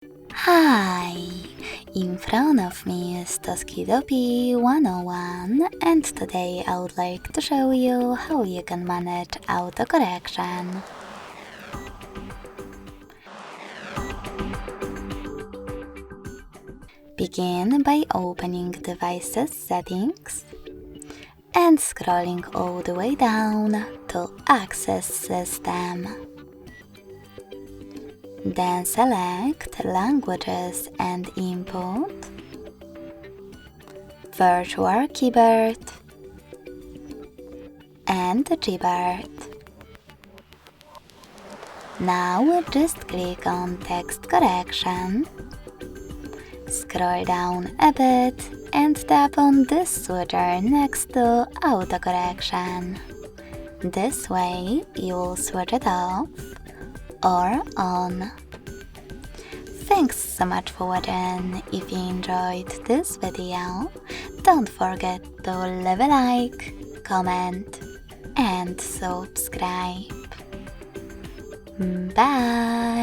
Hi! In front of me is TOSCIDO P101 and today I would like to show you how you can manage autocorrection. Begin by opening Devices Settings and scrolling all the way down to Access System. Then select Languages and Input, Virtual Keyboard, and Gboard. Now just click on Text Correction, scroll down a bit and tap on this switcher next to Autocorrection. This way you'll switch it off or on. Thanks so much for watching. If you enjoyed this video, don't forget to leave a like, comment and subscribe. Bye!